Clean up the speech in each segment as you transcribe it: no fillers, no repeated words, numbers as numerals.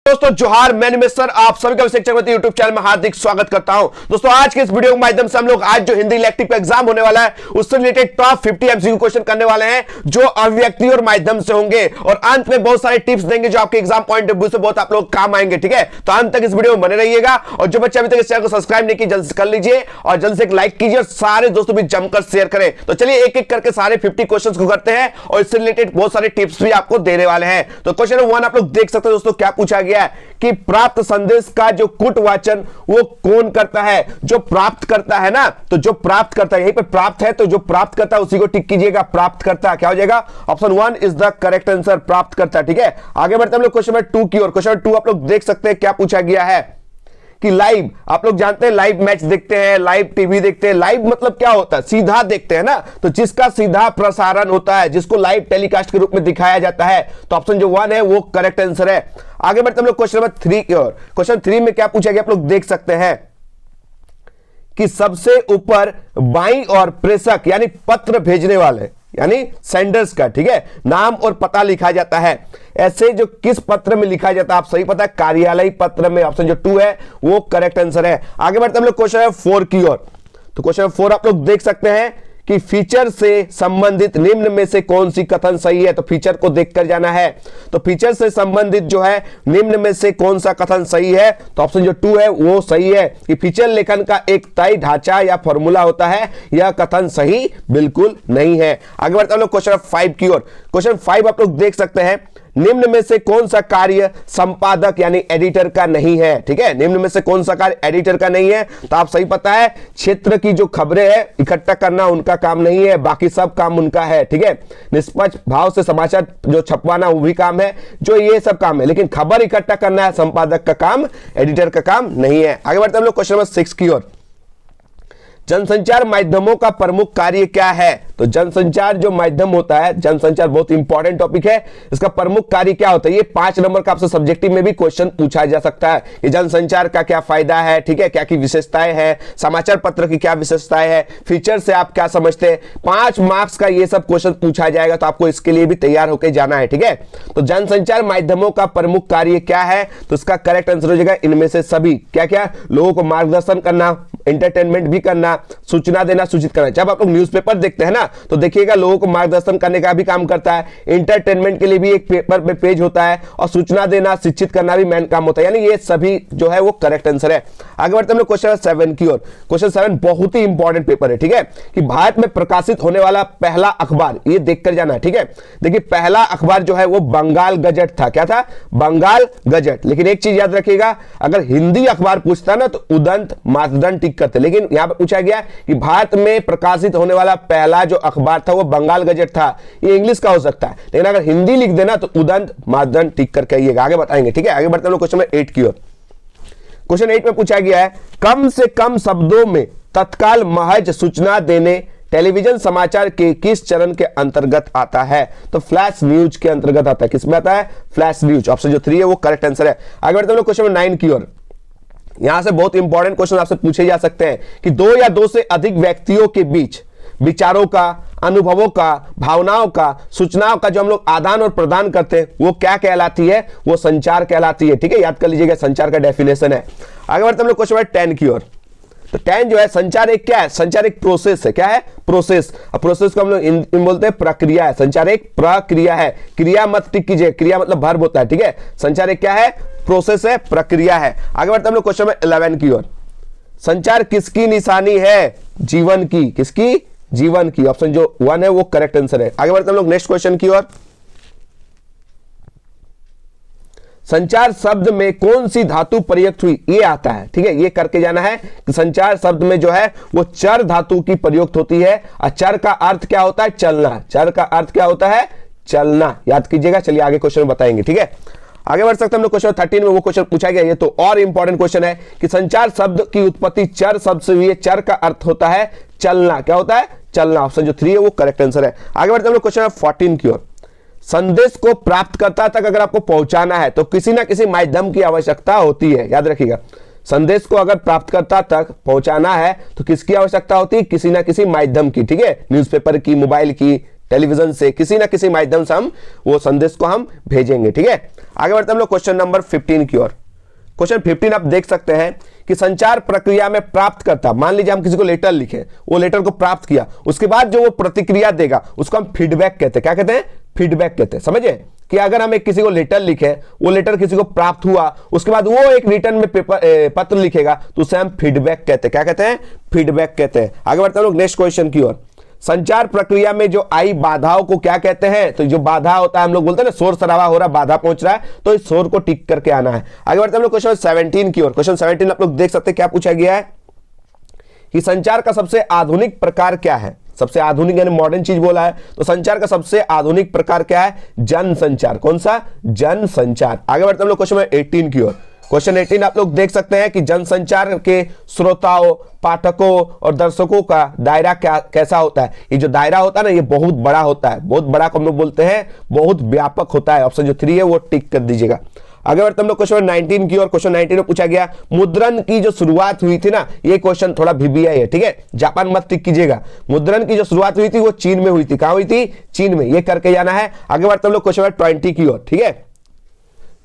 दोस्तों जोहार, मैं मिस्टर आप सभी का शिक्षक यूट्यूब चैनल में हार्दिक स्वागत करता हूं। दोस्तों आज के इस वीडियो के माध्यम से हम लोग आज जो हिंदी इलेक्टिव का एग्जाम होने वाला है उससे रिलेटेड टॉप 50 एमसीक्यू क्वेश्चन करने वाले हैं जो अभिव्यक्ति और माध्यम से होंगे और अंत में बहुत सारे टिप्स देंगे जो आपके एग्जाम पॉइंट ऑफ व्यू से बहुत आप लोग काम आएंगे। ठीक है, तो अंत तक इस वीडियो में बने रहिएगा और जो बच्चे अभी तक इस चैनल को सब्सक्राइब नहीं किए जल्द से कर लीजिए और जल्द से एक लाइक कीजिए और सारे दोस्तों भी जमकर शेयर करें। तो चलिए एक एक करके सारे 50 क्वेश्चन को करते हैं और इससे रिलेटेड बहुत सारे टिप्स भी आपको देने वाले हैं। तो क्वेश्चन नंबर 1 आप लोग देख सकते हैं दोस्तों, क्या पूछा गया है कि प्राप्त संदेश का जो कुट वाचन वो कौन करता है? जो प्राप्त करता है ना, तो जो प्राप्त करता है, यहीं पे प्राप्त है तो जो प्राप्त करता है उसी को टिक कीजिएगा। प्राप्त करता क्या हो जाएगा? Option 1 is the correct answer, प्राप्त करता। ठीक है, आगे बढ़ते हम लोग क्वेश्चन नंबर 2 की ओर। क्वेश्चन नंबर 2 आप लोग देख सकते हैं क्या पूछा गया है कि लाइव, आप लोग जानते हैं लाइव मैच देखते हैं, लाइव टीवी देखते हैं। लाइव मतलब क्या होता है? सीधा देखते हैं ना, तो जिसका सीधा प्रसारण होता है, जिसको लाइव टेलीकास्ट के रूप में दिखाया जाता है, तो ऑप्शन जो 1 है वो करेक्ट आंसर है। आगे बढ़ते हम लोग क्वेश्चन नंबर 3 की ओर। क्वेश्चन 3 में क्या पूछा गया आप लोग देख सकते हैं कि सबसे ऊपर बाईं और प्रेषक यानी पत्र भेजने वाले यानी सेंडर्स का, ठीक है, नाम और पता लिखा जाता है। ऐसे जो किस पत्र में लिखा जाता है? आप सही पता है, कार्यालय पत्र में। ऑप्शन जो 2 है वो करेक्ट आंसर है। आगे बढ़ते हम लोग क्वेश्चन 4 की ओर। तो क्वेश्चन 4 आप लोग देख सकते हैं कि फीचर से संबंधित निम्न में से कौन सी कथन सही है? तो फीचर को देखकर जाना है। तो फीचर से संबंधित जो है निम्न में से कौन सा कथन सही है? तो ऑप्शन जो 2 है वो सही है कि फीचर लेखन का एक तय ढांचा या फॉर्मूला होता है, यह कथन सही बिल्कुल नहीं है। आगे बढ़ते हैं लोग क्वेश्चन 5 की ओर। क्वेश्चन 5 आप लोग देख सकते हैं निम्न में से कौन सा कार्य संपादक यानी एडिटर का नहीं है? ठीक है, निम्न में से कौन सा कार्य एडिटर का नहीं है? तो आप सही पता है, क्षेत्र की जो खबरें हैं इकट्ठा करना उनका काम नहीं है, बाकी सब काम उनका है। ठीक है, निष्पक्ष भाव से समाचार जो छपवाना वो भी काम है, जो ये सब काम है, लेकिन खबर इकट्ठा करना है संपादक का काम, एडिटर का काम नहीं है। आगे बढ़ते हम लोग क्वेश्चन नंबर 6 की ओर। जनसंचार माध्यमों का प्रमुख कार्य क्या है? तो जनसंचार जो माध्यम होता है, जनसंचार बहुत इंपॉर्टेंट टॉपिक है, इसका प्रमुख कार्य क्या होता है? ये 5 नंबर का आपसे सब्जेक्टिव में भी क्वेश्चन पूछा जा सकता है कि जनसंचार का क्या फायदा है, ठीक है, क्या की विशेषताएं हैं, समाचार पत्र की क्या विशेषताएं हैं, फीचर से आप क्या समझते हैं। 5 मार्क्स का ये सब क्वेश्चन पूछा जाएगा, तो आपको इसके लिए भी तैयार होकर जाना है। ठीक है, तो जनसंचार माध्यमों का प्रमुख कार्य क्या है? तो इसका करेक्ट आंसर हो जाएगा इनमें से सभी। क्या क्या? लोगों को मार्गदर्शन करना, एंटरटेनमेंट भी करना, सूचना देना, सूचित करना। जब आप लोग न्यूज़पेपर देखते हैं ना, तो देखिएगा लोगों को मार्गदर्शन करने का भी काम करता है, एंटरटेनमेंट के लिए भी एक पेपर पे पेज होता है और सूचना देना, शिक्षित करना भी मेन काम होता है। यानी ये सभी जो है वो करेक्ट आंसर है। आगे बढ़ते हम लोग क्वेश्चन 7 की ओर। क्वेश्चन 7 बहुत ही इंपॉर्टेंट पेपर है। ठीक है, कि भारत में प्रकाशित होने वाला पहला अखबार, ये देखकर जाना है। ठीक है, देखिए पहला अखबार जो है वो बंगाल गजट था। क्या था? बंगाल गजट। लेकिन एक चीज याद रखिएगा, अगर हिंदी अखबार पूछता ना तो उदंत मातदंड टिक करते, लेकिन यहां पर पूछा गया कि भारत में प्रकाशित होने वाला पहला जो अखबार था वो बंगाल गजट था। ये इंग्लिश का हो सकता है, लेकिन अगर हिंदी लिख देना तो उदंत मातदंड टिक करके आइएगा। आगे बताएंगे। ठीक है, आगे बढ़ते हैं लोग क्वेश्चन नंबर 8 की ओर। क्वेश्चन 8 में पूछा गया है कम से कम शब्दों में तत्काल महज सूचना देने टेलीविजन समाचार के किस चरण के अंतर्गत आता है? तो फ्लैश न्यूज के अंतर्गत आता है। किसमें आता है? Flash news. ऑप्शन जो 3 है वो करेक्ट आंसर है। आगे बढ़ते हैं लोग क्वेश्चन नंबर 9 की ओर। यहां से बहुत इंपॉर्टेंट क्वेश्चन आपसे पूछे जा सकते हैं कि 2 या 2 से अधिक व्यक्तियों के बीच विचारों का, अनुभवों का, भावनाओं का, सूचनाओं का जो हम लोग आदान और प्रदान करते हैं वो क्या कहलाती है? वो संचार कहलाती है। ठीक है, याद कर लीजिएगा, संचार का डेफिनेशन है। आगे बढ़ते हम लोग क्वेश्चन नंबर 10 की ओर। तो 10 जो है, संचार एक क्या है? संचार एक प्रोसेस है। क्या है? प्रोसेस। अब प्रोसेस को हम लोग बोलते हैं प्रक्रिया है। संचार एक प्रक्रिया है। क्रिया मत टिक कीजिए, क्रिया मतलब वर्ब होता है। ठीक है, संचार एक क्या है? प्रोसेस है, प्रक्रिया है। आगे बढ़ते हम लोग क्वेश्चन नंबर 11 की ओर। संचार किसकी निशानी है? जीवन की। किसकी? जीवन की। ऑप्शन जो 1 है वो करेक्ट आंसर है। आगे बढ़ते हम लोग नेक्स्ट क्वेश्चन की ओर। संचार शब्द में कौन सी धातु प्रयुक्त हुई? ये आता है। ठीक है, ये करके जाना है कि संचार शब्द में जो है वो चर धातु की प्रयुक्त होती है और चर का अर्थ क्या होता है? चलना। चर का अर्थ क्या होता है? चलना। याद कीजिएगा। चलिए आगे क्वेश्चन बताएंगे। ठीक है, आगे बढ़ सकते हैं हम लोग क्वेश्चन 13 में। वो क्वेश्चन पूछा गया, ये तो और इंपॉर्टेंट क्वेश्चन है कि संचार शब्द की उत्पत्ति चर शब्द से हुई है। चर का अर्थ होता है चलना। क्या होता है? चलना। ऑप्शन जो 3 है वो करेक्ट आंसर है। आगे बढ़ते हैं हम लोग क्वेश्चन 14 की ओर। संदेश को प्राप्तकर्ता तक अगर आपको पहुंचाना है तो किसी ना किसी माध्यम की आवश्यकता होती है। याद रखिएगा, संदेश को अगर प्राप्तकर्ता तक पहुंचाना है तो किसकी आवश्यकता होती है? किसी ना किसी माध्यम की। ठीक है, न्यूज़पेपर की, मोबाइल की, टेलीविजन से, किसी ना किसी माध्यम से हम वो संदेश को हम भेजेंगे। ठीक है, आगे बढ़ते हम लोग क्वेश्चन नंबर 15 की ओर। क्वेश्चन 15 आप देख सकते हैं कि संचार प्रक्रिया में प्राप्त करता, मान लीजिए हम किसी को लेटर लिखे, वो लेटर को प्राप्त किया, उसके बाद जो वो प्रतिक्रिया देगा उसको हम फीडबैक कहते हैं। क्या कहते हैं? फीडबैक कहते हैं। समझे कि अगर हम एक किसी को लेटर लिखे, वो लेटर किसी को प्राप्त हुआ, उसके बाद वो एक रिटर्न में पत्र लिखेगा, तो उसे हम फीडबैक कहते हैं। क्या कहते हैं? फीडबैक कहते हैं। आगे बढ़ते हैं लोग नेक्स्ट क्वेश्चन की ओर। संचार प्रक्रिया में जो आई बाधाओं को क्या कहते हैं? तो जो बाधा होता है, हम लोग बोलते हैं ना शोर शराबा हो रहा, बाधा पहुंच रहा है, तो इस शोर को टिक करके आना है। आगे बढ़ते हैं हम लोग क्वेश्चन 17 की ओर। क्वेश्चन 17 आप लोग देख सकते हैं क्या पूछा गया है कि संचार का सबसे आधुनिक प्रकार क्या है? सबसे आधुनिक यानी मॉडर्न चीज बोला है, तो संचार का सबसे आधुनिक प्रकार क्या है? जनसंचार। कौन सा? जनसंचार। आगे बढ़ते हम लोग क्वेश्चन 18 की ओर। क्वेश्चन 18 आप लोग देख सकते हैं कि जनसंचार के श्रोताओं, पाठकों और दर्शकों का दायरा कैसा होता है? ये जो दायरा होता है ना, ये बहुत बड़ा होता है। बहुत बड़ा को हम लोग बोलते हैं बहुत व्यापक होता है। ऑप्शन जो 3 है वो टिक कर दीजिएगा। आगे बढ़ते हम लोग क्वेश्चन 19 की और। क्वेश्चन 19 में पूछा गया मुद्रण की जो शुरुआत हुई थी ना, ये क्वेश्चन थोड़ा VBI है। ठीक है, जापान मत टिक कीजिएगा। मुद्रण की जो शुरुआत हुई थी वो चीन में हुई थी। कहां हुई थी? चीन में। ये करके जाना है। आगे बढ़ते हम लोग क्वेश्चन 20 की ओर। ठीक है,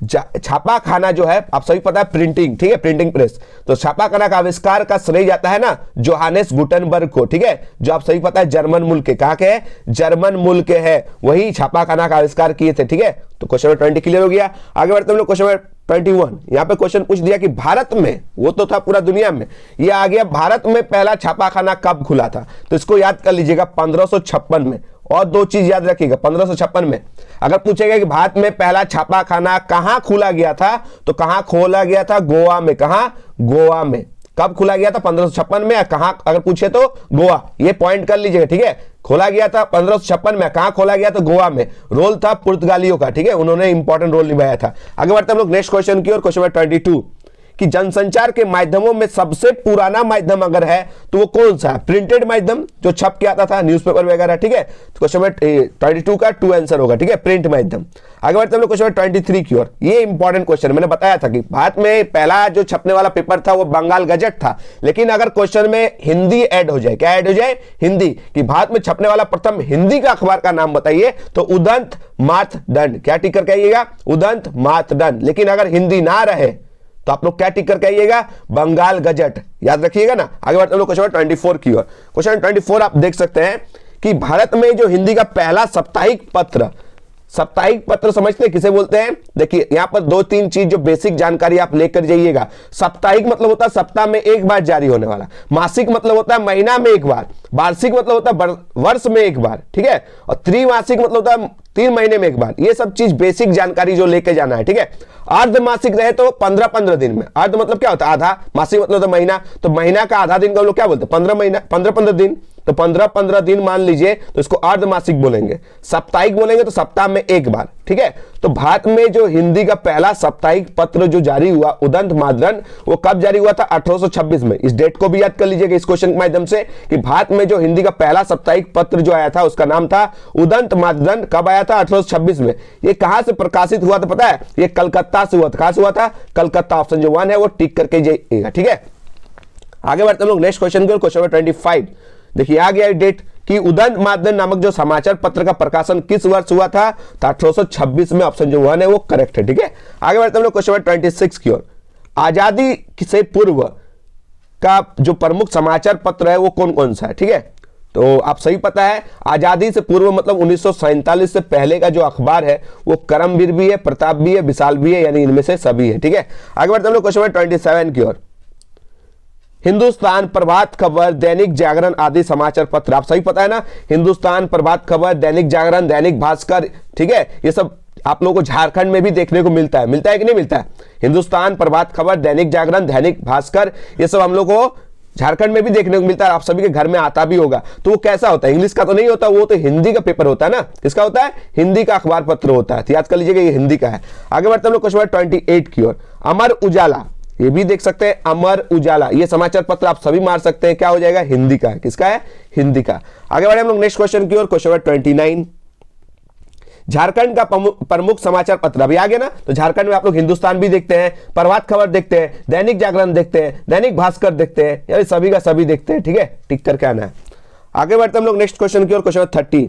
छापा खाना जो है आप सभी पता है प्रिंटिंग, ठीक है, प्रिंटिंग प्रेस। तो छापा खाना का आविष्कार का श्रेय जाता है ना जोहानेस गुटेनबर्ग को। ठीक है, जो आप सभी पता है जर्मन मुल्क के, कहां के है? जर्मन मुल्क के है, वही छापा खाना का आविष्कार किए थे। ठीक है, तो क्वेश्चन 20 क्लियर हो गया। आगे बढ़ते हम लोग क्वेश्चन 21। यहां पे क्वेश्चन पूछ दिया कि भारत में, वो तो था पूरा दुनिया में, ये आ गया भारत में पहला छापा खाना कब खुला था? तो इसको याद कर लीजिएगा 1556 में। और दो चीज याद रखिएगा 1556 में। अगर पूछेगा कि भारत में पहला छापा खाना कहां खोला गया था, तो कहां खोला गया था? गोवा में। कहां? गोवा में। कब खुला गया था? 1556 में। कहां अगर पूछे तो गोवा, ये पॉइंट कर लीजिएगा। ठीक है, खोला गया था 1556 में। कहां खोला गया? तो गोवा में। रोल था पुर्तगालियों का। ठीक है, उन्होंने इंपॉर्टेंट रोल निभाया था। आगे बढ़ते हम लोग नेक्स्ट क्वेश्चन की ओर। क्वेश्चन 22 कि जनसंचार के माध्यमों में सबसे पुराना माध्यम अगर है तो वो कौन सा है? प्रिंटेड माध्यम जो छप के आता था, न्यूज़पेपर वगैरह। ठीक है, तो क्वेश्चन 22 का 2 आंसर होगा। ठीक है, प्रिंट माध्यम। आगे बढ़ते हम लोग क्वेश्चन 23 की ओर। ये इंपॉर्टेंट क्वेश्चन, मैंने बताया था कि भारत में पहला जो छपने वाला पेपर था वो बंगाल गजट था, लेकिन अगर क्वेश्चन में हिंदी ऐड हो जाए, क्या ऐड हो जाए? हिंदी, कि भारत में छपने वाला प्रथम हिंदी का अखबार का नाम बताइए, तो उदंत मातदंड। क्या टिक करके आइएगा? उदंत मातदंड। लेकिन अगर हिंदी ना रहे तो आप लोग क्या टिक करके आइएगा? बंगाल गजट। याद रखिएगा ना। आगे बढ़ते हम लोग क्वेश्चन 24 की ओर। क्वेश्चन 24 आप देख सकते हैं कि भारत में जो हिंदी का पहला साप्ताहिक पत्र, साप्ताहिक पत्र समझते हैं किसे बोलते हैं? देखिए यहां पर 2-3 चीज जो बेसिक जानकारी आप लेकर जाइएगा। साप्ताहिक मतलब होता है सप्ताह में एक बार जारी होने वाला। मासिक मतलब होता है महीना में एक बार। वार्षिक मतलब होता है वर्ष में एक बार। ठीक है, और त्रिमासिक मतलब होता है 3 महीने में एक बार। ये सब चीज बेसिक जानकारी जो लेके जाना है। ठीक है, अर्धमासिक रहे तो 15-15 दिन में। अर्ध मतलब क्या होता है? आधा। मासिक मतलब होता है महीना, तो महीना का आधा दिन को हम लोग क्या बोलते हैं? 15 महीना, 15-15 दिन। तो 15-15 दिन मान लीजिए, तो इसको अर्धमासिक बोलेंगे। साप्ताहिक बोलेंगे तो सप्ताह में एक बार। ठीक है, तो भारत में जो हिंदी का पहला साप्ताहिक पत्र जो जारी हुआ उदंत मातदंड, वो कब जारी हुआ था? 1826 में। इस डेट को भी याद कर लीजिएगा इस क्वेश्चन के माध्यम से कि भारत में जो हिंदी का पहला साप्ताहिक पत्र जो आया था उसका नाम था उदंत मातदंड। कब आया था? 1826 में। ये कहां से प्रकाशित हुआ था पता है? ये कलकत्ता से हुआ था। कहां से हुआ था? कलकत्ता। ऑप्शन जो 1 है वो टिक करके जाइएगा। ठीक है, आगे बढ़ते हम लोग नेक्स्ट क्वेश्चन की। क्वेश्चन 25 देखिए आ गया डेट कि उदंत मातदंड नामक जो समाचार पत्र का प्रकाशन किस वर्ष हुआ था? तो 1826 में। ऑप्शन जो 1 है वो करेक्ट है। ठीक है, आगे बढ़ते हम लोग क्वेश्चन 26 की ओर। आजादी से पूर्व का जो प्रमुख समाचार पत्र है वो कौन कौन सा है? ठीक है, तो आप सही पता है आजादी से पूर्व मतलब 1947 से पहले का जो अखबार है वो कर्मवीर भी है, प्रताप भी है, विशाल भी है, यानी इनमें से सभी है। ठीक है, आगे बढ़ते हम लोग क्वेश्चन 27 की ओर। हिंदुस्तान, प्रभात खबर, दैनिक जागरण आदि समाचार पत्र, आप सही पता है ना, हिंदुस्तान, प्रभात खबर, दैनिक जागरण, दैनिक भास्कर। ठीक है, ये सब आप लोगों को झारखंड में भी देखने को मिलता है। मिलता है कि नहीं मिलता है? हिंदुस्तान, प्रभात खबर, दैनिक जागरण, दैनिक भास्कर, ये सब हम लोग को झारखंड में भी देखने को मिलता है। आप सभी के घर में आता भी होगा। तो वो कैसा होता है? इंग्लिश का तो नहीं होता, वो तो हिंदी का पेपर होता है ना। किसका होता है? हिंदी का अखबार पत्र होता है। तो याद कर लीजिएगा ये हिंदी का है। आगे बढ़ते हम लोग क्वेश्चन 28 की ओर। अमर उजाला, ये भी देख सकते हैं अमर उजाला, ये समाचार पत्र आप सभी मार सकते हैं। क्या हो जाएगा? हिंदी का है। किसका है? हिंदी का। आगे बढ़े हम लोग नेक्स्ट क्वेश्चन की ओर। क्वेश्चन 29 झारखंड का प्रमुख समाचार पत्र अभी आ गया ना। तो झारखंड में आप लोग हिंदुस्तान भी देखते हैं, प्रभात खबर देखते हैं, दैनिक जागरण देखते हैं, दैनिक भास्कर देखते हैं, यानी सभी का सभी देखते हैं। ठीक है, टिक करके आना है। आगे बढ़ते हम लोग नेक्स्ट क्वेश्चन की ओर। क्वेश्चन 30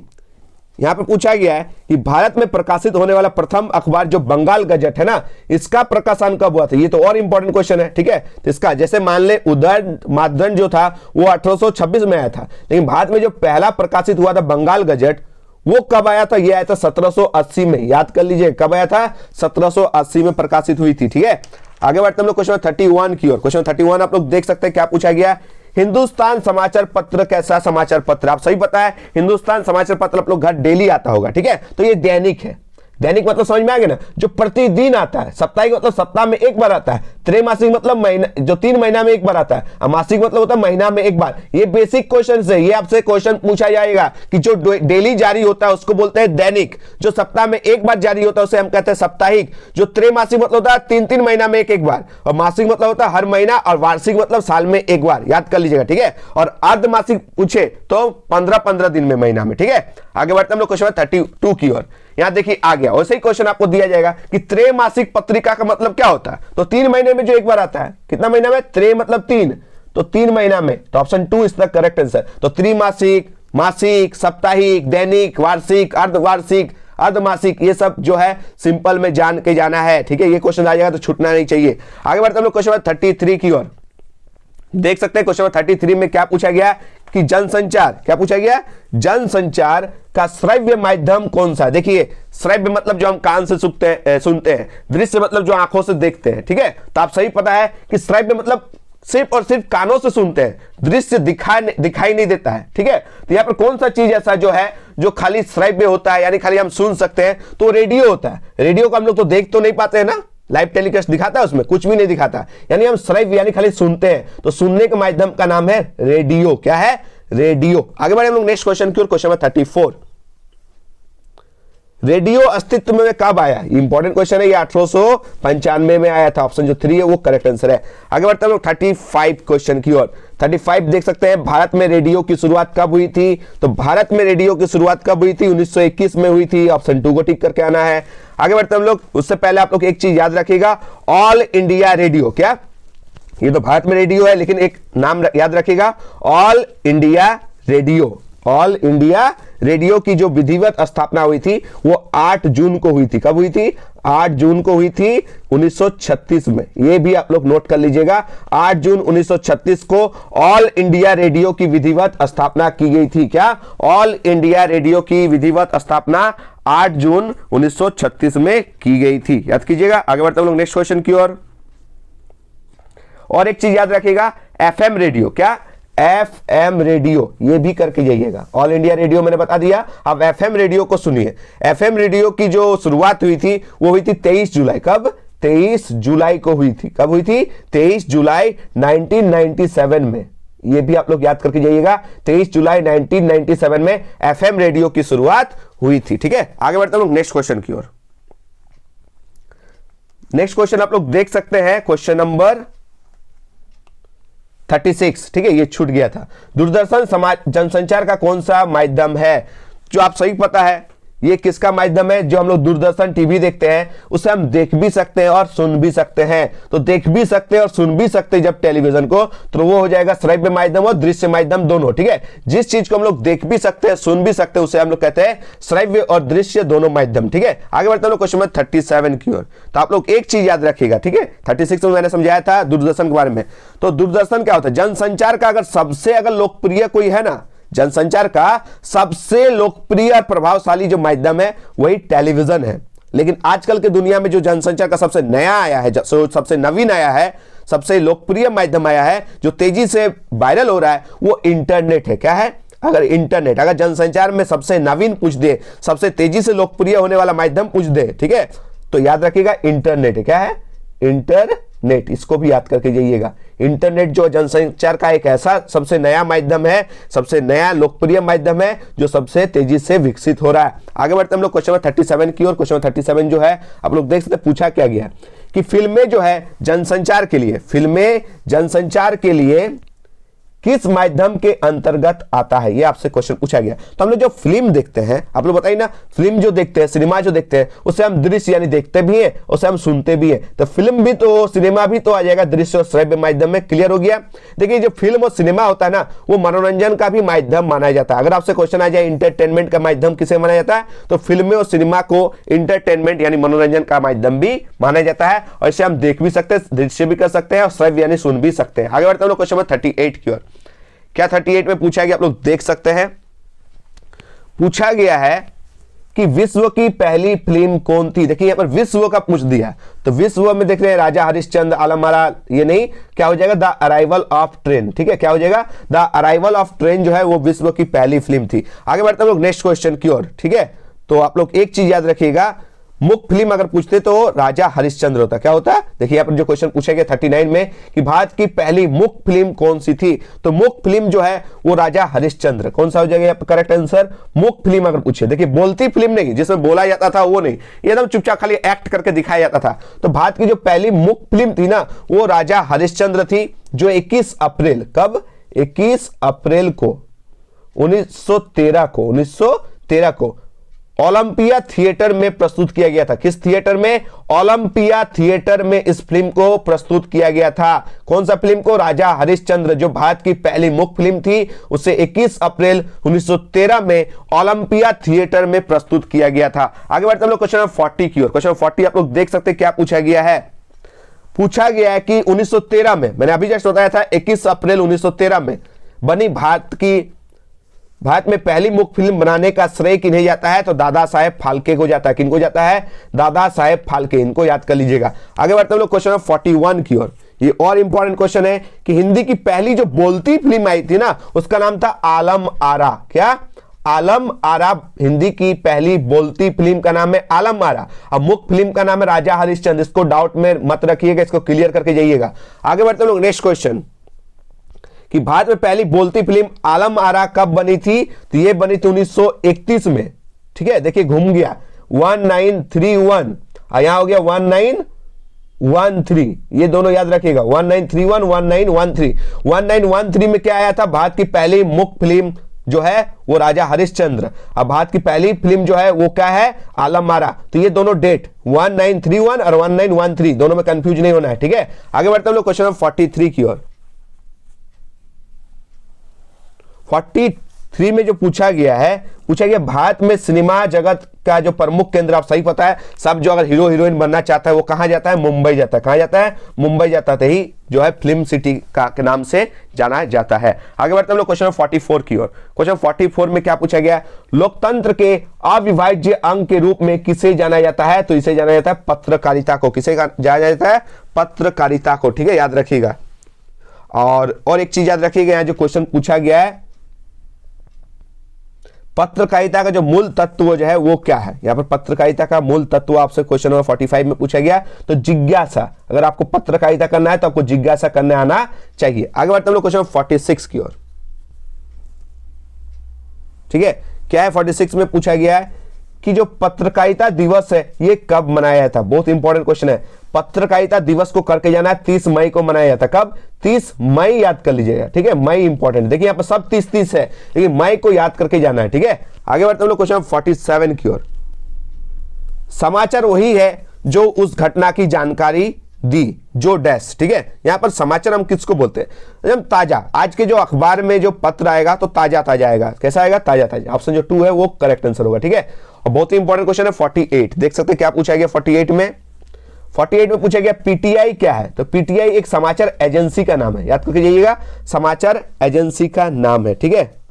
यहां पे पूछा गया है कि भारत में प्रकाशित होने वाला प्रथम अखबार जो बंगाल गजट है ना, इसका प्रकाशन कब हुआ था। ये तो और इंपॉर्टेंट क्वेश्चन है, ठीक है। तो इसका जैसे मान ले उदय मानदंड जो था वो 1826 में आया था, लेकिन भारत में जो पहला प्रकाशित हुआ था बंगाल गजट, वो कब आया था। ये आया था 1780 में। याद कर लीजिए कब आया था, 1780 में प्रकाशित हुई थी, ठीक है। आगे बढ़ते हम लोग क्वेश्चन 31 की ओर। क्वेश्चन 31 आप लोग देख सकते हैं क्या पूछा गया। हिंदुस्तान समाचार पत्र कैसा समाचार पत्र, आप सही पता है हिंदुस्तान समाचार पत्र आप लोग घर डेली आता होगा, ठीक है। तो ये दैनिक है। दैनिक मतलब समझ में आ गया ना, जो प्रतिदिन आता है। साप्ताहिक मतलब सप्ताह में एक बार आता है। त्रैमासिक मतलब महीना, जो 3 महीना में एक बार आता है। और मासिक मतलब होता है महीना में एक बार। ये बेसिक क्वेश्चन है, ये आपसे क्वेश्चन पूछा जाएगा कि जो डेली जारी होता है उसको बोलते हैं दैनिक, जो सप्ताह में एक बार जारी होता है उसे हम कहते हैं साप्ताहिक, जो त्रैमासिक मतलब होता है 3-3 महीना में एक बार, और मासिक मतलब होता है हर महीना, और वार्षिक मतलब साल में एक बार। याद कर लीजिएगा, ठीक है। और अर्धमासिक पूछे तो 15-15 दिन में महीना में, ठीक है। आगे बढ़ते हम लोग क्वेश्चन 32 की ओर। यहां देखिए आ गया, वैसे ही क्वेश्चन आपको दिया जाएगा कि त्रैमासिक पत्रिका का मतलब क्या होता है। तो 3 महीने में जो एक बार आता है, कितना महीना में, त्रय मतलब 3, तो 3 महीना में। तो option 2 is the correct answer. तो त्रैमासिक, मासिक, साप्ताहिक, दैनिक, वार्षिक, अर्धवार्षिक, अर्धमासिक, ये सब जो है सिंपल में जान के जाना है, ठीक है। ये क्वेश्चन आ जाएगा तो छूटना नहीं चाहिए। आगे बढ़ते हम लोग क्वेश्चन 33 की ओर। देख सकते हैं क्वेश्चन 33 में क्या पूछा गया कि जनसंचार, क्या पूछा गया, जनसंचार का श्रव्य माध्यम कौन सा। देखिए श्रव्य मतलब जो हम कान से सुनते हैं, दृश्य मतलब जो आंखों से देखते हैं, ठीक है। तो आप सही पता है कि श्रव्य मतलब सिर्फ और सिर्फ कानों से सुनते हैं, दृश्य दिखाई नहीं देता है, ठीक है। तो यहां पर कौन सा चीज ऐसा जो है जो खाली श्रव्य होता है, यानी खाली हम सुन सकते हैं, तो रेडियो होता है। रेडियो को हम लोग तो देख तो नहीं पाते हैं ना, लाइव टेलीकास्ट दिखाता है, उसमें कुछ भी नहीं दिखाता, यानी हम श्रव्य यानी खाली सुनते हैं। तो सुनने के माध्यम का नाम है रेडियो। क्या है, रेडियो। आगे बढ़े हम लोग नेक्स्ट क्वेश्चन की ओर। Question number 34। रेडियो अस्तित्व में कब आया, इंपॉर्टेंट क्वेश्चन है ये। 1895 में आया था। ऑप्शन जो 3 है वो करेक्ट आंसर है। आगे बढ़ते हैं हम लोग 35 क्वेश्चन की ओर। 35 देख सकते हैं, भारत में रेडियो की शुरुआत कब हुई थी। तो भारत में रेडियो की शुरुआत कब हुई थी, 1921 में हुई थी। ऑप्शन 2 को टिक करके आना है। आगे बढ़ते हम लोग, उससे पहले आप लोग एक चीज याद रखिएगा, ऑल इंडिया रेडियो। क्या, ये तो भारत में रेडियो है, लेकिन एक नाम याद रखिएगा, all India radio. All India radio की जो विधिवत स्थापना हुई थी वो 8 जून को हुई थी। कब हुई थी, 8 जून को हुई थी 1936 में। ये भी आप लोग नोट कर लीजिएगा, 8 जून 1936 को ऑल इंडिया रेडियो की विधिवत स्थापना की गई थी। क्या, ऑल इंडिया रेडियो की विधिवत स्थापना 8 जून 1936 में की गई थी। याद कीजिएगा। आगे बढ़ते हम लोग नेक्स्ट क्वेश्चन की ओर। और एक चीज याद रखिएगा, एफएम रेडियो। क्या, एफएम रेडियो, ये भी करके जाइएगा। ऑल इंडिया रेडियो मैंने बता दिया, अब एफएम रेडियो को सुनिए। एफएम रेडियो की जो शुरुआत हुई थी वो हुई थी 23 जुलाई। कब, 23 जुलाई को हुई थी। कब हुई थी, 23 जुलाई 1997 में। ये भी आप लोग याद करके जाइएगा, 23 जुलाई 1997 में एफएम रेडियो की शुरुआत हुई थी, ठीक है। आगे बढ़ते हम लोग नेक्स्ट क्वेश्चन की ओर। नेक्स्ट क्वेश्चन आप लोग देख सकते हैं, क्वेश्चन नंबर 36, ठीक है, ये छूट गया था। दूरदर्शन समाज जनसंचार का कौन सा माध्यम है, जो आप सही पता है ये किसका माध्यम है। जो हम लोग दूरदर्शन टीवी देखते हैं उसे हम देख भी सकते हैं और सुन भी सकते हैं। तो देख भी सकते हैं और सुन भी सकते हैं जब टेलीविजन को, तो वो हो जाएगा श्रव्य माध्यम और दृश्य माध्यम दोनों, ठीक है। जिस चीज को हम लोग देख भी सकते हैं, सुन भी सकते हैं, उसे हम लोग कहते हैं श्रव्य और दृश्य दोनों माध्यम, ठीक है। आगे बढ़ते हैं लोग क्वेश्चन नंबर 37 की ओर। तो आप लोग एक चीज याद रखिएगा, ठीक है। 36 में मैंने समझाया था दूरदर्शन के बारे में। तो दूरदर्शन क्या होता है, जनसंचार का अगर सबसे लोकप्रिय कोई है ना, जनसंचार का सबसे लोकप्रिय और प्रभावशाली जो माध्यम है वही टेलीविजन है। लेकिन आजकल के दुनिया में जो जनसंचार का सबसे नया आया है, सबसे नवीन आया है, सबसे लोकप्रिय माध्यम आया है, जो तेजी से वायरल हो रहा है, वो इंटरनेट है। क्या है, अगर जनसंचार में सबसे नवीन पूछ दे, सबसे तेजी से लोकप्रिय होने वाला माध्यम पूछ दे, ठीक है, तो याद रखिएगा इंटरनेट है। क्या है, इंटरनेट। इसको भी याद करके जाइएगा। इंटरनेट जो जनसंचार का एक ऐसा सबसे नया माध्यम है, सबसे नया लोकप्रिय माध्यम है, जो सबसे तेजी से विकसित हो रहा है। आगे बढ़ते हम लोग क्वेश्चन नंबर 37 की ओर। क्वेश्चन नंबर 37 जो है आप लोग देख सकते हैं, पूछा क्या गया कि फिल्में जो है जनसंचार के लिए, फिल्में जनसंचार के लिए किस माध्यम के अंतर्गत आता है, ये आपसे क्वेश्चन पूछा गया। तो हम लोग जो फिल्म देखते हैं, आप लोग बताइए ना, फिल्म जो देखते हैं, सिनेमा जो देखते हैं, उसे हम दृश्य यानी देखते भी हैं, उसे हम सुनते भी हैं। तो फिल्म भी तो, सिनेमा भी तो आ जाएगा दृश्य और श्रव्य माध्यम में। क्लियर हो गया। देखिए जो फिल्म और सिनेमा होता है ना, वो मनोरंजन का भी माध्यम माना जाता है। अगर आपसे क्वेश्चन आ जाए इंटरटेनमेंट का माध्यम किसे माना जाता है, तो फिल्में और सिनेमा को इंटरटेनमेंट यानी मनोरंजन का माध्यम भी माना जाता है। और इसे हम देख भी सकते हैं, दृश्य भी कर सकते हैं और श्रव्य यानी सुन भी सकते हैं। आगे बढ़ते हैं लोग क्वेश्चन नंबर 38 की ओर। क्या 38 में पूछा गया, आप लोग देख सकते हैं। पूछा गया है कि विश्व की पहली फिल्म कौन थी। देखिए यहां पर विश्व का पूछ दिया, तो विश्व में देख रहे हैं राजा हरिश्चंद्र, आलम आरा, ये नहीं, क्या हो जाएगा द अराइवल ऑफ ट्रेन। ठीक है, क्या हो जाएगा द अराइवल ऑफ ट्रेन जो है वो विश्व की पहली फिल्म थी। आगे बढ़ते हैं लोग नेक्स्ट क्वेश्चन की ओर। ठीक है, तो आप लोग एक चीज याद रखिएगा, मुख्य फिल्म अगर पूछते तो राजा हरिश्चंद्र होता। क्या होता है, देखिए यहाँ पर जो क्वेश्चन पूछा गया 39 में कि भारत की पहली मुख्य फिल्म कौन सी थी, तो मुख्य फिल्म जो है वो राजा हरिश्चंद्र। कौन सा हो जाएगा यहाँ पर करेक्ट आंसर, मुख्य फिल्म अगर पूछे। देखिए बोलती फिल्म नहीं, जिसमें बोला जाता था वो नहीं, एकदम चुपचाप खाली एक्ट करके दिखाया जाता था। तो भारत की जो पहली मुख्य फिल्म थी ना, वो राजा हरिश्चंद्र थी, जो 21 अप्रैल, कब, 21 अप्रैल को 1913 को ओलंपिया थिएटर में प्रस्तुत किया गया था। किस थिएटर में, ओलंपिया थिएटर में इस फिल्म को प्रस्तुत किया गया था। कौन सा फिल्म को, राजा हरिश्चंद्र, जो भारत की पहली मुख्य फिल्म थी, उसे 21 अप्रैल 1913 में ओलंपिया थिएटर में प्रस्तुत किया गया था। आगे बढ़ते हम लोग क्वेश्चन नंबर 40 की ओर। क्वेश्चन 40 आप लोग देख सकते हैं क्या पूछा गया है। पूछा गया है कि 1913 में, मैंने अभी जस्ट बताया था 21 अप्रैल 1913 में बनी भारत में पहली मुख्य फिल्म बनाने का श्रेय किन्हें जाता है, तो दादा साहेब फाल्के को जाता है। किनको जाता है, दादा साहेब फाल्के, इनको याद कर लीजिएगा। आगे बढ़ते हैं लोग क्वेश्चन 41 की ओर। ये और इंपॉर्टेंट क्वेश्चन है कि हिंदी की पहली जो बोलती फिल्म आई थी ना, उसका नाम था आलम आरा। क्या, आलम आरा। हिंदी की पहली बोलती फिल्म का नाम है आलम आरा। अब मुख्य फिल्म का नाम है राजा हरिश्चंद्र। इसको डाउट में मत रखिएगा, इसको क्लियर करके जाइएगा। आगे बढ़ते हैं लोग नेक्स्ट क्वेश्चन कि भारत में पहली बोलती फिल्म आलम आरा कब बनी थी, तो ये बनी थी 1931 में। ठीक है, देखिए घूम गया 1931, यहां हो गया 1913, ये दोनों याद रखिएगा 1931 1913। 1913 में क्या आया था, भारत की पहली मुख्य फिल्म जो है वो राजा हरिश्चंद्र। अब भारत की पहली फिल्म जो है वो क्या है, आलम आरा। तो ये दोनों डेट 1931 और 1913 दोनों में कंफ्यूज नहीं होना है। ठीक है, आगे बढ़ते हैं लोग क्वेश्चन 43 की ओर। 43 में जो पूछा गया भारत में सिनेमा जगत का जो प्रमुख केंद्र, आप सही पता है, सब जो अगर हीरो हीरोइन बनना चाहता है वो कहां जाता है, मुंबई जाता है। कहां जाता है, मुंबई जाता है। ही जो है फिल्म सिटी का के नाम से जाना जाता है। आगे बढ़ते हैं लोग क्वेश्चन 44 की ओर। क्वेश्चन 44 में क्या पूछा गया, लोकतंत्र के अविभाज्य अंग के रूप में किसे जाना जाता है, तो इसे जाना जाता है पत्रकारिता को। किसे जाना जाता है, पत्रकारिता को। ठीक है, याद रखिएगा। और एक चीज याद रखिएगा, यहां जो क्वेश्चन पूछा गया है, पत्रकारिता का जो मूल तत्व जो है वो क्या है। यहां पर पत्रकारिता का मूल तत्व आपसे क्वेश्चन नंबर 45 में पूछा गया, तो जिज्ञासा। अगर आपको पत्रकारिता करना है तो आपको जिज्ञासा करने आना चाहिए। आगे बढ़ते हैं लोग क्वेश्चन 46 की ओर। ठीक है, क्या है 46 में पूछा गया है कि जो पत्रकारिता दिवस है ये कब मनाया था। बहुत इंपॉर्टेंट क्वेश्चन है। पत्रकारिता दिवस को करके जाना है 30 मई को मनाया जाता। कब, 30 मई, याद कर लीजिएगा। ठीक है, मई इंपॉर्टेंट। देखिए यहां पर सब 30 है, लेकिन मई को याद करके जाना है। ठीक है, आगे बढ़ते हैं लोग क्वेश्चन 47 की ओर। समाचार वही है जो उस घटना की जानकारी दी, जो डैश। ठीक है, यहां पर समाचार हम किसको बोलते हैं, एकदम ताजा। आज के जो अखबार में जो पत्र आएगा तो ताजा ताजा आएगा। कैसा आएगा, ताजा ताजा। ऑप्शन जो 2 है वो करेक्ट आंसर होगा। ठीक है, और बहुत ही इंपॉर्टेंट क्वेश्चन है 48। देख सकते हैं क्या पूछा गया 48 में। 48 में पूछा गया पीटीआई क्या है, तो पीटीआई एक समाचार एजेंसी का नाम है। याद करके जाइएगा, समाचार एजेंसी का नाम है। ठीक है,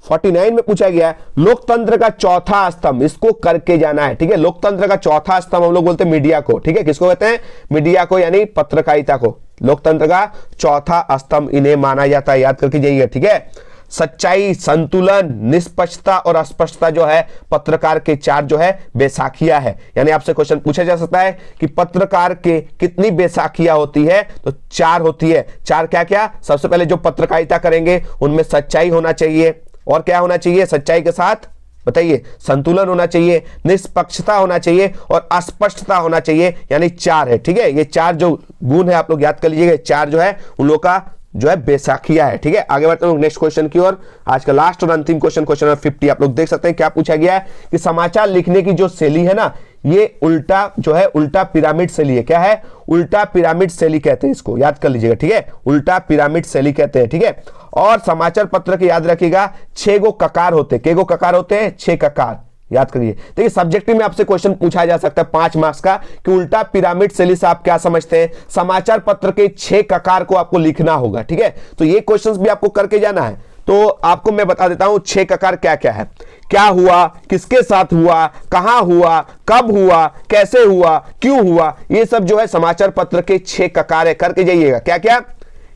49 में पूछा गया लोकतंत्र का चौथा स्तंभ, इसको करके जाना है। ठीक है, लोकतंत्र का चौथा स्तंभ हम लोग बोलते हैं मीडिया को। ठीक है, किसको कहते हैं, मीडिया को, यानी पत्रकारिता को। लोकतंत्र का चौथा स्तंभ इन्हें माना जाता है। याद करके जाइएगा। ठीक है, सच्चाई, संतुलन, निष्पक्षता और अस्पष्टता जो है पत्रकार के 4 जो है बैसाखियां है। यानी आपसे क्वेश्चन पूछा जा सकता है कि पत्रकार के कितनी बैसाखियां होती है, तो 4 होती है। 4 क्या क्या, सबसे पहले जो पत्रकारिता करेंगे उनमें सच्चाई होना चाहिए, और क्या होना चाहिए, सच्चाई के साथ बताइए संतुलन होना चाहिए, निष्पक्षता होना चाहिए और अस्पष्टता होना चाहिए। यानी 4 है। ठीक है, ये 4 जो गुण है आप लोग याद कर लीजिएगा। 4 जो है उन लोगों का जो है बैसाखिया है। ठीक है, आगे बढ़ते हैं नेक्स्ट क्वेश्चन की ओर। आज का लास्ट और अंतिम क्वेश्चन, क्वेश्चन नंबर 50। आप लोग देख सकते हैं क्या पूछा गया है कि समाचार लिखने की जो शैली है ना, ये उल्टा जो है उल्टा पिरामिड शैली है। क्या है? उल्टा पिरामिड शैली कहते हैं इसको, याद कर लीजिएगा। ठीक है, उल्टा पिरामिड शैली कहते हैं। ठीक है, और समाचार पत्र के याद रखिएगा 6 गो ककार होते हैं। गो ककार होते हैं? 6 ककार, याद करिए। देखिए सब्जेक्टिव में आपसे क्वेश्चन पूछा जा सकता है 5 मार्क्स का कि उल्टा पिरामिड शैली से आप क्या समझते हैं। समाचार पत्र के 6 ककार को आपको लिखना होगा। ठीक है, तो ये क्वेश्चंस भी आपको करके जाना है। तो आपको मैं बता देता हूं 6 ककार क्या क्या है। क्या हुआ, किसके साथ हुआ, कहां हुआ, कब हुआ, कैसे हुआ, क्यों हुआ, ये सब जो है समाचार पत्र के 6 ककार है। करके जाइएगा क्या क्या?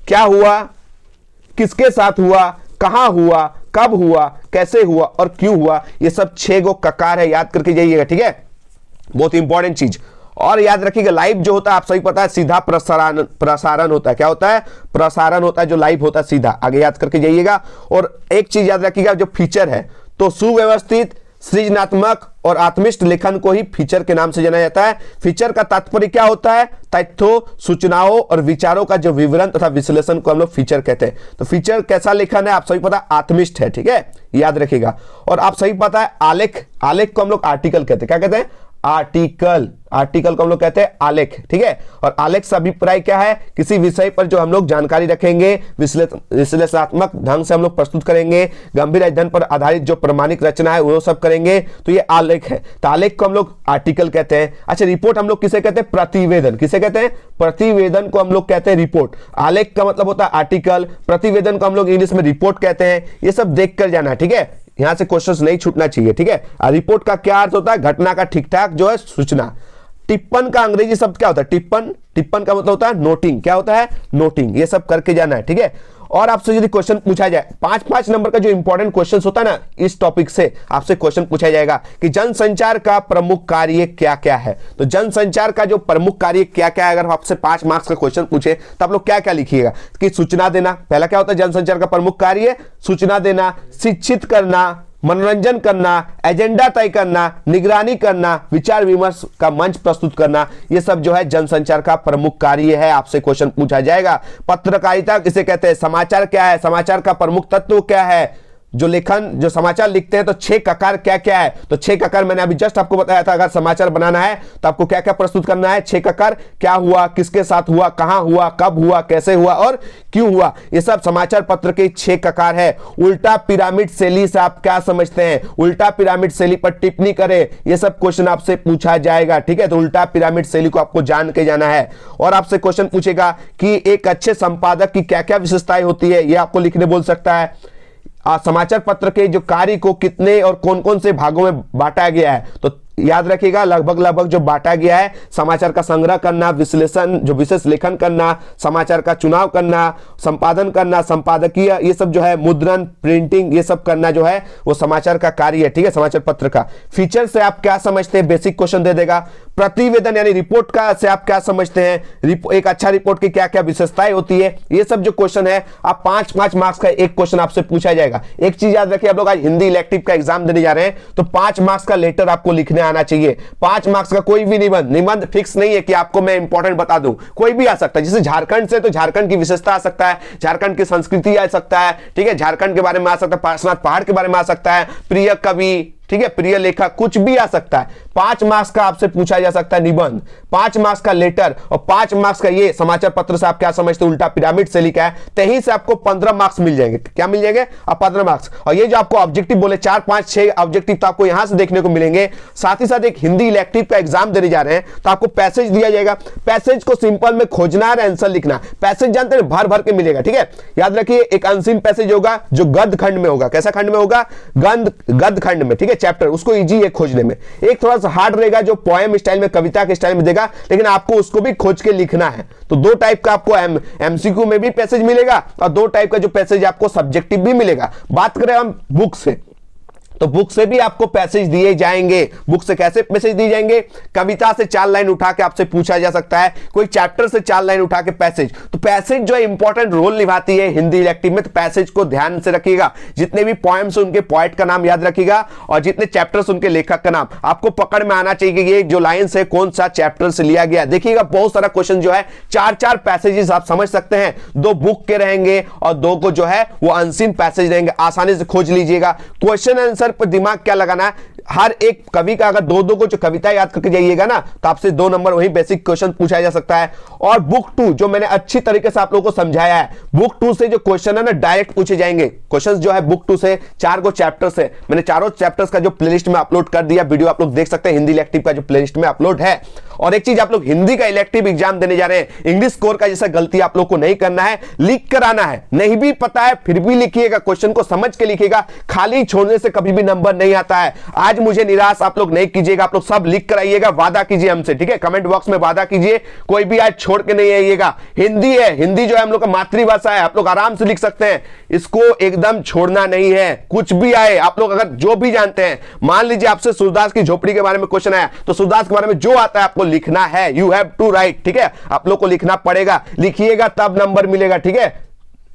क्या हुआ, किसके साथ हुआ, कहां हुआ, कब हुआ, कैसे हुआ और क्यों हुआ, ये सब 6 गो ककार है, याद करके जाइएगा। ठीक है, बहुत इंपॉर्टेंट चीज। और याद रखिएगा लाइव जो होता है, आप सभी पता है, सीधा प्रसारण होता है। क्या होता है? प्रसारण होता है, जो लाइव होता है सीधा। आगे याद करके जाइएगा। और एक चीज याद रखिएगा, जो फीचर है तो सुव्यवस्थित, सृजनात्मक और आत्मिष्ट लेखन को ही फीचर के नाम से जाना जाता है। फीचर का तात्पर्य क्या होता है? तथ्यों, सूचनाओं और विचारों का जो विवरण तथा विश्लेषण को हम लोग फीचर कहते हैं। तो फीचर कैसा लेखन है आप सभी पता है? आत्मिष्ट है। ठीक है, याद रखिएगा। और आप सभी पता है आलेख, आलेख को हम लोग आर्टिकल कहते हैं। क्या कहते हैं? आर्टिकल। आर्टिकल को हम लोग कहते हैं आलेख। ठीक है, और आलेख से अभिप्राय क्या है? किसी विषय पर जो हम लोग जानकारी रखेंगे, विश्लेषणात्मक ढंग से हम लोग प्रस्तुत करेंगे, गंभीर अध्ययन पर आधारित जो प्रमाणिक रचना है वो सब करेंगे, तो ये आलेख है। तो आलेख को हम लोग आर्टिकल कहते हैं। अच्छा, रिपोर्ट हम लोग किसे कहते हैं? प्रतिवेदन। किसे कहते हैं? प्रतिवेदन को हम लोग कहते हैं रिपोर्ट। आलेख का मतलब होता है आर्टिकल, प्रतिवेदन को हम लोग इंग्लिश में रिपोर्ट कहते हैं। ये सब देख कर जाना है। ठीक है, यहां से क्वेश्चंस नहीं छूटना चाहिए। ठीक है, रिपोर्ट का क्या अर्थ होता है? घटना का ठीक ठाक जो है सूचना। टिप्पण का अंग्रेजी शब्द क्या होता है? टिप्पण। टिप्पण का मतलब होता है नोटिंग। क्या होता है? नोटिंग। ये सब करके जाना है। ठीक है, और आपसे यदि क्वेश्चन पूछा जाए 5-5 नंबर का जो इंपॉर्टेंट क्वेश्चन होता है ना, इस टॉपिक से आपसे क्वेश्चन पूछा जाएगा कि जनसंचार का प्रमुख कार्य क्या क्या है। तो जनसंचार का जो प्रमुख कार्य क्या क्या है, अगर आपसे 5 मार्क्स का क्वेश्चन पूछे तो आप लोग क्या क्या लिखिएगा कि सूचना देना। पहला क्या होता है जनसंचार का प्रमुख कार्य? सूचना देना, शिक्षित करना, मनोरंजन करना, एजेंडा तय करना, निगरानी करना, विचार विमर्श का मंच प्रस्तुत करना, ये सब जो है जनसंचार का प्रमुख कार्य है। आपसे क्वेश्चन पूछा जाएगा। पत्रकारिता किसे कहते हैं? समाचार क्या है? समाचार का प्रमुख तत्व क्या है? जो लेखन, जो समाचार लिखते हैं, तो 6 ककार क्या क्या है? तो 6 ककार मैंने अभी जस्ट आपको बताया था। अगर समाचार बनाना है तो आपको क्या क्या प्रस्तुत करना है? 6 ककार। क्या हुआ, किसके साथ हुआ, कहां हुआ, कब हुआ, कैसे हुआ और क्यों हुआ, ये सब समाचार पत्र के 6 ककार है। उल्टा पिरामिड शैली से आप क्या समझते हैं? उल्टा पिरामिड शैली पर टिप्पणी करें, ये सब क्वेश्चन आपसे पूछा जाएगा। ठीक है, तो उल्टा पिरामिड शैली को आपको जान के जाना है। और आपसे क्वेश्चन पूछेगा कि एक अच्छे संपादक की क्या क्या विशेषताएं होती है, ये आपको लिखने बोल सकता है। समाचार पत्र के जो कार्य को कितने और कौन कौन से भागों में बांटा गया है, तो याद रखिएगा लगभग जो बांटा गया है, समाचार का संग्रह करना, विश्लेषण, जो विशेष लेखन करना, समाचार का चुनाव करना, संपादन करना, संपादकीय, ये सब जो है मुद्रण, प्रिंटिंग, ये सब करना जो है वो समाचार का कार्य है। ठीक है, समाचार पत्र का। फीचर से आप क्या समझते हैं? बेसिक क्वेश्चन दे देगा। प्रतिवेदन यानी रिपोर्ट का से आप क्या समझते हैं? एक अच्छा रिपोर्ट की क्या क्या विशेषताएं होती है, ये सब जो क्वेश्चन है आप 5-5 मार्क्स का एक क्वेश्चन आपसे पूछा जाएगा। एक चीज याद रखिए, आप लोग आज हिंदी इलेक्टिव का एग्जाम देने जा रहे हैं तो 5 मार्क्स का लेटर आपको लिखने आना चाहिए। 5 मार्क्स का कोई भी निबंध फिक्स नहीं है कि आपको मैं इंपॉर्टेंट बता दूं, कोई भी आ सकता है। जैसे झारखंड से तो झारखंड की विशेषता आ सकता है, झारखंड की संस्कृति आ सकता है। ठीक है, झारखंड के बारे में आ सकता है, पार्श्वनाथ पहाड़ के बारे में आ सकता है, प्रिय कवि, ठीक है, प्रिय लेखक, कुछ भी आ सकता है। 5 मार्क्स का आपसे पूछा जा सकता है निबंध, 5 मार्क्स का लेटर और 5 मार्क्स का ये समाचार पत्र से आप क्या समझते हैं? उल्टा पिरामिड शैली का है। तहीं से आपको 15 मार्क्स मिल जाएंगे। क्या मिल जाएंगे? 15 मार्क्स। और ये जो आपको ऑब्जेक्टिव बोले 4, 5, 6 ऑब्जेक्टिव तो आपको यहां से देखने को मिलेंगे। साथ ही साथ एक हिंदी इलेक्टिव का एग्जाम देने जा रहे हैं तो आपको पैसेज दिया जाएगा। पैसेज को सिंपल में खोजना और आंसर लिखना। पैसेज जानते हैं, भर भर के मिलेगा। ठीक है, याद रखिए एक अनसीन पैसेज होगा जो गद्य खंड में होगा। कैसा खंड में होगा? गद्य खंड में। ठीक है, चैप्टर, उसको इजी है खोजने में। एक थोड़ा सा हार्ड रहेगा जो पोएम स्टाइल में, कविता के स्टाइल में देगा, लेकिन आपको उसको भी खोज के लिखना है। तो 2 टाइप का आपको एमसीक्यू में भी पैसेज मिलेगा और 2 टाइप का जो पैसेज आपको सब्जेक्टिव भी मिलेगा। बात करें हम बुक से, तो बुक से भी आपको पैसेज दिए जाएंगे। बुक से कैसे पैसेज दिए जाएंगे? कविता से 4 लाइन उठा के आपसे पूछा जा सकता है, कोई चैप्टर से 4 लाइन उठा के पैसेज। तो पैसेज जो है इंपॉर्टेंट रोल निभाती है हिंदी इलेक्टिव में, तो पैसेज को ध्यान से रखिएगा। जितने भी पोएम्स उनके पोएट का नाम याद रखिएगा और जितने चैप्टर्स उनके लेखक का नाम आपको पकड़ में आना चाहिए कि ये जो लाइन्स है कौन सा चैप्टर से लिया गया। देखिएगा बहुत सारा क्वेश्चन जो है 4-4 पैसेजेस आप समझ सकते हैं, 2 बुक के रहेंगे और 2 को जो है वो अनसीन पैसेज रहेंगे, आसानी से खोज लीजिएगा। क्वेश्चन आंसर पर दिमाग क्या लगाना है, हर एक कवि का अगर 2-2 को जो कविता याद करके जाइएगा ना तो आपसे 2 नंबर वही बेसिक क्वेश्चन पूछा जा सकता है। और बुक 2 जो मैंने अच्छी तरीके से आप लोगों को समझाया है, बुक 2 से जो क्वेश्चन है ना डायरेक्ट पूछे जाएंगे। क्वेश्चन जो है बुक 2 से 4 को चैप्टर से, मैंने चारों चैप्टर्स का जो प्लेलिस्ट में अपलोड कर दिया, वीडियो आप लोग देख सकते हैं, हिंदी इलेक्टिव का जो प्लेलिस्ट में अपलोड है। और एक चीज, आप लोग हिंदी का इलेक्टिव एग्जाम देने जा रहे हैं, इंग्लिश कोर का जैसा गलती आप लोग को नहीं करना है, लिख कर आना है। नहीं भी पता है फिर भी लिखिएगा, क्वेश्चन को समझ के लिखिएगा, खाली छोड़ने से कभी भी नंबर नहीं आता है। आज मुझे निराश आप लोग नहीं कीजिएगा, आप लोग सब लिख कर आइएगा, वादा कीजिए हमसे, ठीक है? कमेंट बॉक्स में वादा कीजिए, कोई भी आज छोड़ के नहीं आइएगा। हिंदी है, हिंदी जो है हम लोग का मातृभाषा है, आप लोग आराम से लिख सकते हैं, इसको एकदम छोड़ना नहीं है। कुछ भी आए, आप लोग अगर जो भी जानते हैं, मान लीजिए आपसे सूरदास की झोपड़ी के बारे में क्वेश्चन आया, तो सूरदास के बारे में जो आता है आपको लिखना है, यू हैव टू राइट, ठीक है? आप लोग को लिखना पड़ेगा, लिखिएगा तब नंबर मिलेगा, ठीक है?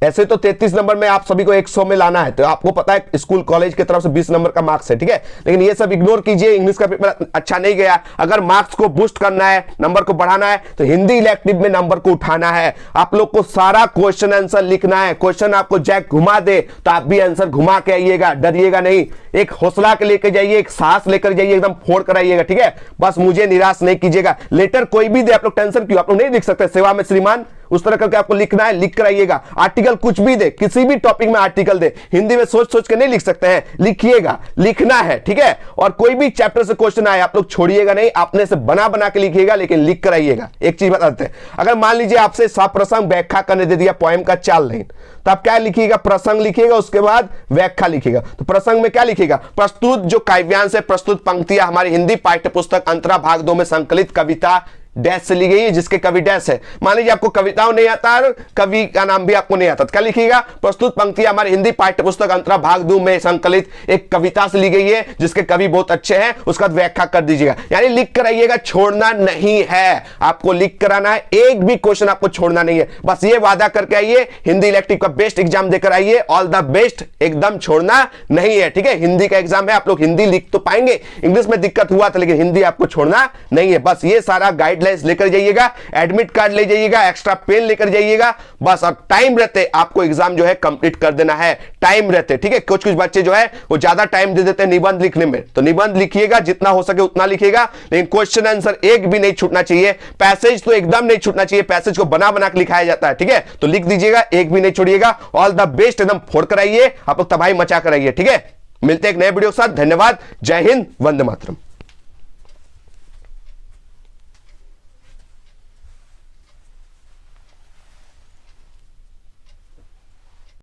ऐसे तो 33 नंबर में आप सभी को 100 में लाना है, तो आपको पता है स्कूल कॉलेज की तरफ से 20 नंबर का मार्क्स है, ठीक है? लेकिन ये सब इग्नोर कीजिए, इंग्लिश का पेपर अच्छा नहीं गया, अगर मार्क्स को बूस्ट करना है, नंबर को बढ़ाना है, तो हिंदी इलेक्टिव में नंबर को उठाना है। आप लोग को सारा क्वेश्चन आंसर लिखना है। क्वेश्चन आपको जैक घुमा दे तो आप भी आंसर घुमा के आइएगा, डरिएगा नहीं। एक हौसला के लेकर जाइए, एक साहस लेकर जाइए, एकदम फोड़ कर आइएगा, ठीक है? बस मुझे निराश नहीं कीजिएगा। लेटर कोई भी दे, आप लोग टेंशन क्यों, आप लोग नहीं लिख सकते सेवा में श्रीमान, उस तरह करके आपको लिखना है, लिख कर आइएगा। आर्टिकल कुछ भी दे, किसी भी टॉपिक में आर्टिकल दे, हिंदी में सोच सोच के नहीं लिख सकते हैं, लिखिएगा, लिखना है, ठीक है? और कोई भी चैप्टर से क्वेश्चन आए आप लोग छोड़िएगा नहीं, अपने से बना बना के लिखिएगा, लेकिन लिख कर आइएगा। एक चीज बताते हैं, अगर मान लीजिए आपसे सप्रसंग व्याख्या करने दे दिया पोएम का 4 लाइन, तो आप क्या लिखिएगा? प्रसंग लिखिएगा, उसके बाद व्याख्या लिखिएगा। तो प्रसंग में क्या लिखिएगा? प्रस्तुत जो काव्यांश है, प्रस्तुत पंक्तियां हमारी हिंदी पाठ्य पुस्तक अंतरा भाग 2 में संकलित कविता डैश से ली गई है, जिसके कवि डैश है। मान लीजिए आपको कविताओं नहीं आता और कवि का नाम भी आपको नहीं आता, तो क्या लिखिएगा? प्रस्तुत पंक्तियां हमारी हिंदी पाठ्य पुस्तक अंतरा भाग 2 में संकलित एक कविता से ली गई है, जिसके कवि बहुत अच्छे हैं, उसका व्याख्या कर दीजिएगा। यानी लिख कर आइएगा, छोड़ना नहीं है, आपको लिख कर आना है, एक भी क्वेश्चन आपको छोड़ना नहीं है। बस ये वादा करके आइए, हिंदी इलेक्टिव का बेस्ट एग्जाम देकर आइए, ऑल द बेस्ट, एकदम छोड़ना नहीं है, ठीक है? हिंदी का एग्जाम है, आप लोग हिंदी लिख तो पाएंगे, इंग्लिश में दिक्कत हुआ था, लेकिन हिंदी आपको छोड़ना नहीं है। बस ये सारा गाइड लेकर जाइएगा, एडमिट कार्ड ले जाइएगा, एक्स्ट्रा पेन लेकर जाइएगा, बस। और टाइम रहते आपको एग्जाम जो है कंप्लीट कर देना है, टाइम रहते, ठीक है? कुछ बच्चे जो है वो ज्यादा टाइम दे देते हैं निबंध लिखने में, तो निबंध लिखिएगा, जितना हो सके उतना लिखिएगा, लेकिन क्वेश्चन आंसर एक भी नहीं छूटना चाहिए, पैसेज तो एकदम नहीं छूटना चाहिए, पैसेज को बना बना के लिखाया जाता है, ठीक है? तो लिख दीजिएगा, एक भी नहीं छोड़िएगा। ऑल द बेस्ट, एकदम फोड़ कर आइए, आप लोग तबाही मचा कर आइए, ठीक है? मिलते हैं एक नए वीडियो के साथ। धन्यवाद, जय हिंद, वंदे मातरम।